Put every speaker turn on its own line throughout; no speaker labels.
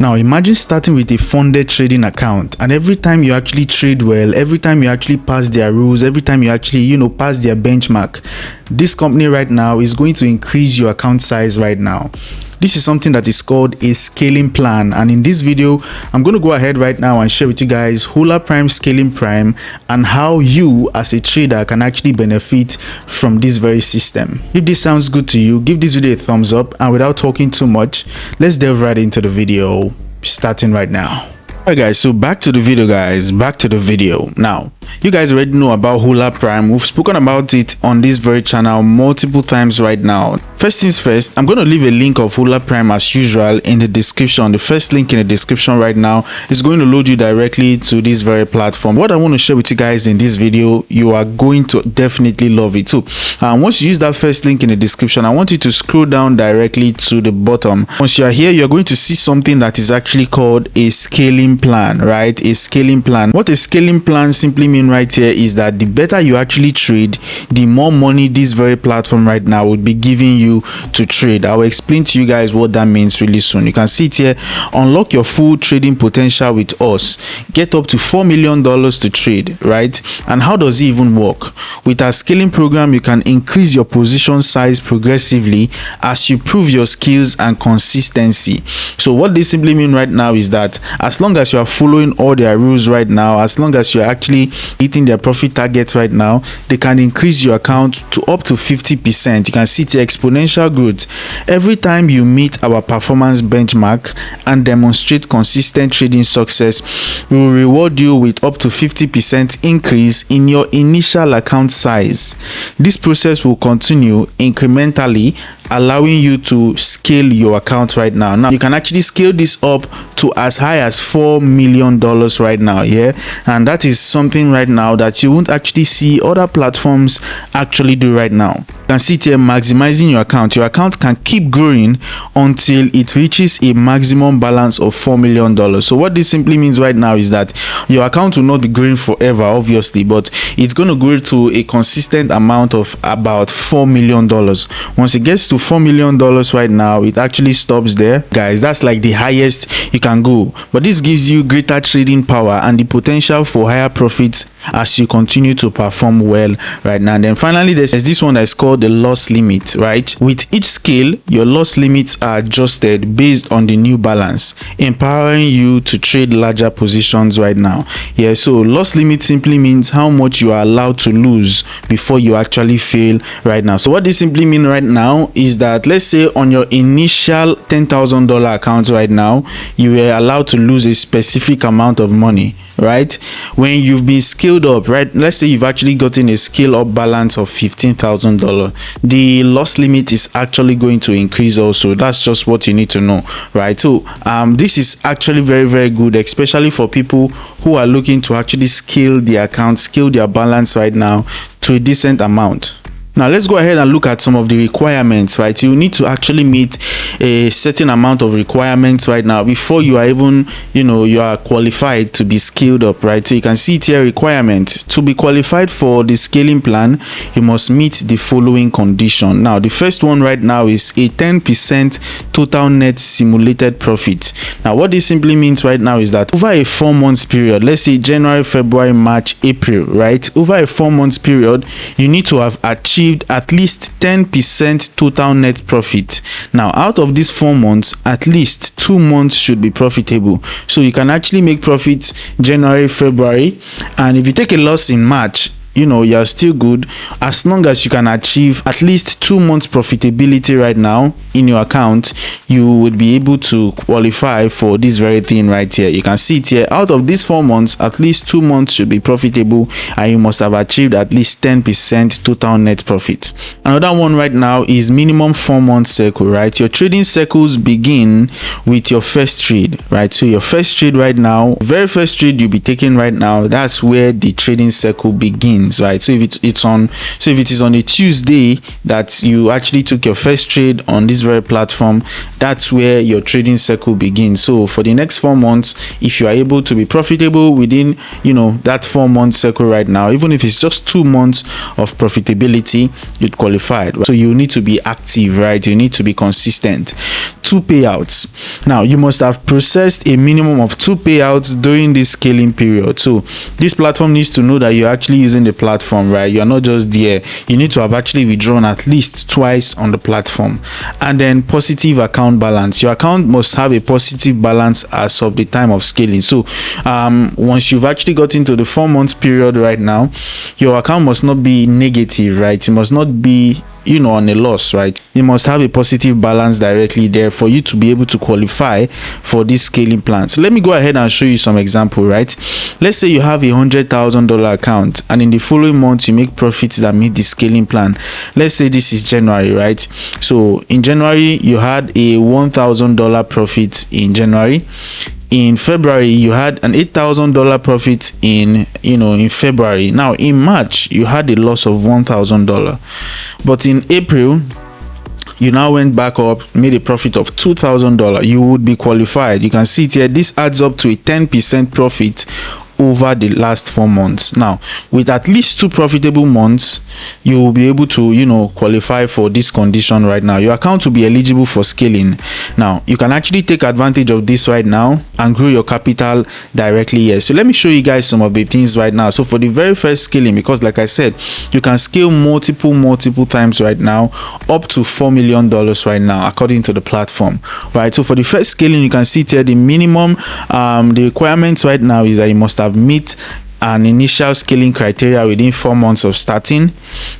Now imagine starting with a funded trading account, and every time you actually trade well, every time you actually pass their rules, every time you actually pass their benchmark, this company right now is going to increase your account size right now. This is something that is called a scaling plan, and in this video I'm going to go ahead right now and share with you guys Hola Prime scaling prime and how you as a trader can actually benefit from this very system. If this sounds good to you, give this video a thumbs up, and without talking too much, let's delve right into the video, starting right now. Alright guys, so back to the video. Now you guys already know about Hola Prime. We've spoken about it on this very channel multiple times right now. First things first, I'm going to leave a link of Hola Prime as usual in the description. The first link in the description right now is going to load you directly to this very platform. What I want to share with you guys in this video, you are going to definitely love it too. Once you use that first link in the description, I want you to scroll down directly to the bottom. Once you are here, you're going to see something that is actually called a scaling plan, right? A scaling plan. What a scaling plan simply means right here is that the better you actually trade, the more money this very platform right now would be giving you to trade. I will explain to you guys what that means really soon. You can see it here. Unlock your full trading potential with us. Get up to $4 million to trade, right? And how does it even work? With our scaling program, you can increase your position size progressively as you prove your skills and consistency. So what this simply means right now is that as long as you are following all their rules right now, as long as you're actually hitting their profit targets right now, they can increase your account to up to 50%. You can see the exponential growth. Every time you meet our performance benchmark and demonstrate consistent trading success, we will reward you with up to 50% increase in your initial account size. This process will continue incrementally, allowing you to scale your account right now. Now you can actually scale this up to as high as $4 million right now, yeah, and that is something right now that you won't actually see other platforms actually do right now. You can see here, maximizing your account. Your account can keep growing until it reaches a maximum balance of $4 million. So what this simply means right now is that your account will not be growing forever, obviously, but it's going to grow to a consistent amount of about $4 million. Once it gets to $4 million right now, it actually stops there, guys. That's like the highest you can go, but this gives you greater trading power and the potential for higher profits as you continue to perform well right now. And then finally, there's this one that's called the loss limit, right? With each scale, your loss limits are adjusted based on the new balance, empowering you to trade larger positions right now. Yeah, so loss limit simply means how much you are allowed to lose before you actually fail right now. So what this simply means right now is that, let's say on your initial $10,000 account right now, you were allowed to lose a specific amount of money, right? When you've been scaled up, right, let's say you've actually gotten a scale up balance of $15,000, the loss limit is actually going to increase also. That's just what you need to know, right? So this is actually very, very good, especially for people who are looking to actually scale their account, scale their balance right now to a decent amount. Now let's go ahead and look at some of the requirements, right? You need to actually meet a certain amount of requirements right now before you are even, you are qualified to be scaled up, right? So you can see it here, requirements. To be qualified for the scaling plan, you must meet the following condition. Now the first one right now is a 10% total net simulated profit. Now what this simply means right now is that over a 4 months period, let's say January, February, March, April, right? Over a 4 months period, you need to have achieved at least 10% total net profit. Now out of these 4 months, at least 2 months should be profitable. So you can actually make profits January, February, and if you take a loss in March, you're still good as long as you can achieve at least 2 months profitability right now in your account. You would be able to qualify for this very thing right here. You can see it here. Out of these 4 months, at least 2 months should be profitable, and you must have achieved at least 10% total net profit. Another one right now is minimum 4 month cycle, right? Your trading cycles begin with your first trade, right? So your first trade right now, very first trade you'll be taking right now, that's where the trading cycle begins. begins, right? So if it is on a Tuesday that you actually took your first trade on this very platform, that's where your trading cycle begins. So for the next 4 months, if you are able to be profitable within, that 4-month cycle right now, even if it's just 2 months of profitability, you'd qualified. So you need to be active, right? You need to be consistent. 2 payouts. Now you must have processed a minimum of 2 payouts during this scaling period. So this platform needs to know that you're actually using the platform, right? You're not just there. You need to have actually withdrawn at least twice on the platform. And then positive account balance. Your account must have a positive balance as of the time of scaling. So once you've actually got into the 4 months period right now, your account must not be negative, right? It must not be on a loss, right? You must have a positive balance directly there for you to be able to qualify for this scaling plan. So let me go ahead and show you some example, right? Let's say you have a $100,000 account and in the following month you make profits that meet the scaling plan. Let's say this is January, right? So in January you had a $1,000 profit in January. In February you had an $8,000 profit in February. Now in March you had a loss of $1,000, but in April you now went back up, made a profit of $2,000. You would be qualified. You can see it here. This adds up to a 10% profit over the last 4 months. Now with at least 2 profitable months, you will be able to qualify for this condition right now. Your account will be eligible for scaling. Now you can actually take advantage of this right now and grow your capital directly here. So let me show you guys some of the things right now. So for the very first scaling, because like I said, you can scale multiple times right now, up to $4 million right now according to the platform, right? So for the first scaling, you can see here the minimum the requirements right now is that you must have meet an initial scaling criteria within 4 months of starting.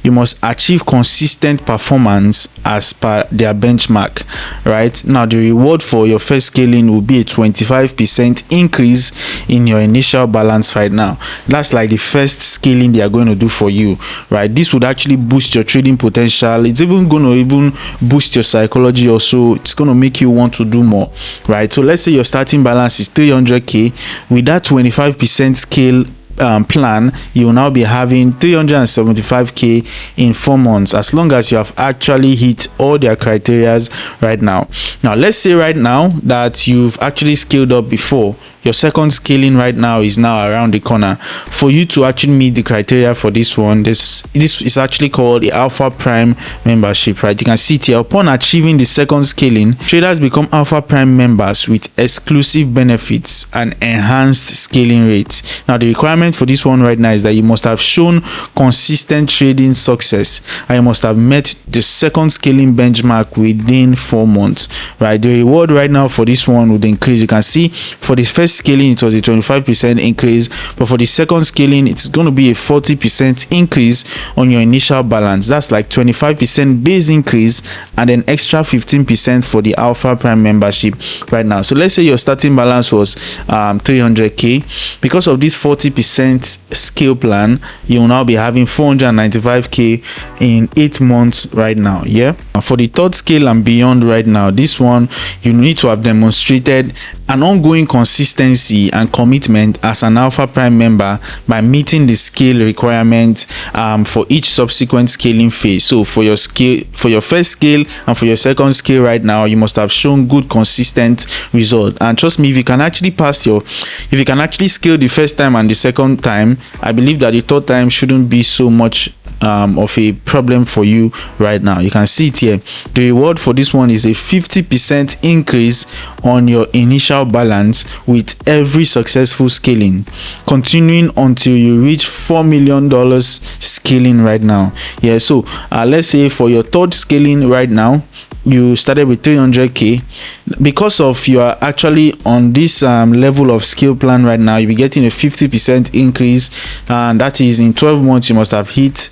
You must achieve consistent performance as per their benchmark, right? Now the reward for your first scaling will be a 25% increase in your initial balance right now. That's like the first scaling they are going to do for you, right? This would actually boost your trading potential. It's even going to boost your psychology also. It's going to make you want to do more, right? So let's say your starting balance is 300k. With that 25% scale plan, you will now be having 375k in 4 months, as long as you have actually hit all their criterias right now. Now let's say right now that you've actually scaled up before. Your second scaling right now is now around the corner. For you to actually meet the criteria for this one, this is actually called the Alpha Prime membership, right? You can see it here. Upon achieving the second scaling, traders become Alpha Prime members with exclusive benefits and enhanced scaling rates. Now the requirement for this one right now is that you must have shown consistent trading success and you must have met the second scaling benchmark within 4 months, right? The reward right now for this one would increase. You can see for this first scaling it was a 25% increase, but for the second scaling it's going to be a 40% increase on your initial balance. That's like 25% base increase and then extra 15% for the Alpha Prime membership right now. So let's say your starting balance was 300k. Because of this 40% scale plan, you will now be having 495k in 8 months right now. Yeah, for the third scale and beyond right now, this one you need to have demonstrated an ongoing consistency and commitment as an Alpha Prime member by meeting the scale requirement for each subsequent scaling phase. So for your first scale and for your second scale right now, you must have shown good consistent result. And trust me, if you can actually scale the first time and the second time, I believe that the third time shouldn't be so much of a problem for you right now. You can see it here. The reward for this one is a 50% increase on your initial balance with every successful scaling, continuing until you reach $4 million scaling right now. Yeah, so let's say for your third scaling right now, you started with 300k. Because of you are actually on this level of scale plan right now, you'll be getting a 50% increase, and that is in 12 months you must have hit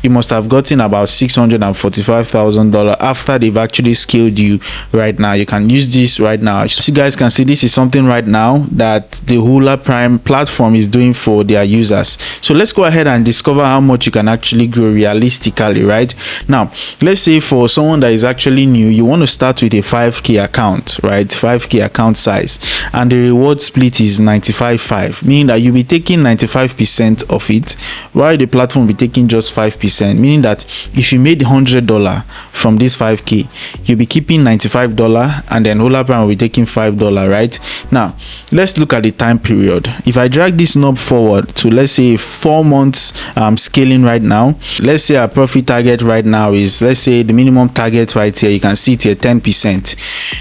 you must have gotten about $645,000 after they've actually scaled you right now. You can use this right now. So you guys can see this is something right now that the Hola Prime platform is doing for their users. So let's go ahead and discover how much you can actually grow realistically. Right now, let's say for someone that is actually new, you want to start with a 5k account, right? 5k account size, and the reward split is 95/5, meaning that you'll be taking 95% of it while the platform will be taking just 5%, meaning that if you made $100 from this 5k, you'll be keeping $95 and then Hola Prime will be taking $5, right? Now let's look at the time period. If I drag this knob forward to, let's say, 4 months scaling right now, let's say our profit target right now is, let's say, the minimum target right here, you can see it here, 10%.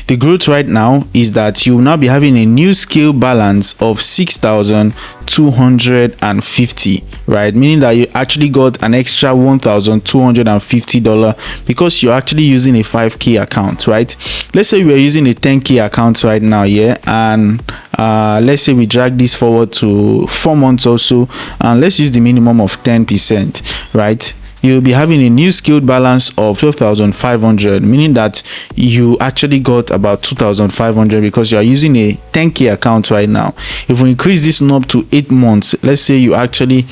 The growth right now is that you will now be having a new scale balance of 6,250, right? Meaning that you actually got an extra $1,250 because you're actually using a 5k account, right? Let's say we're using a 10k account right now here, and let's say we drag this forward to 4 months also, and let's use the minimum of 10%, right? You'll be having a new scaled balance of 12,500, meaning that you actually got about 2,500 because you are using a 10k account right now. If we increase this knob to 8 months, let's say you actually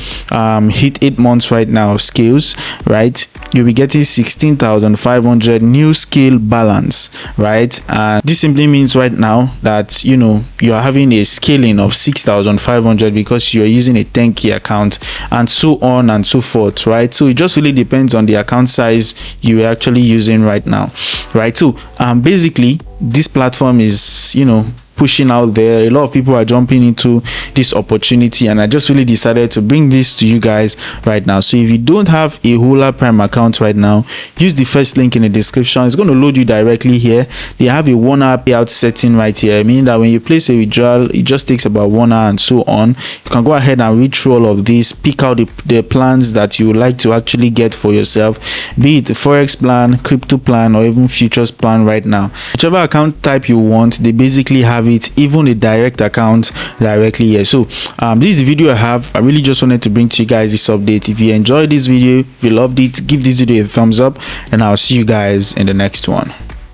hit 8 months right now of scales, right? You'll be getting 16,500 new scale balance, right? And this simply means right now that, you know, you are having a scaling of 6,500 because you're using a 10k account, and so on and so forth, right? So it just really depends on the account size you're actually using right now, right? So basically this platform is, you know, pushing out there. A lot of people are jumping into this opportunity, and I just really decided to bring this to you guys right now. So if you don't have a Hola Prime account right now, use the first link in the description. It's going to load you directly here. They have a 1 hour payout setting right here, meaning that when you place a withdrawal, it just takes about 1 hour and so on. You can go ahead and read through all of this, pick out the plans that you would like to actually get for yourself, be it the Forex plan, crypto plan, or even futures plan right now. Whichever account type you want, they basically have it, even a direct account directly here. So this is the video I have. I really just wanted to bring to you guys this update. If you enjoyed this video, if you loved it, give this video a thumbs up, and I'll see you guys in the next one.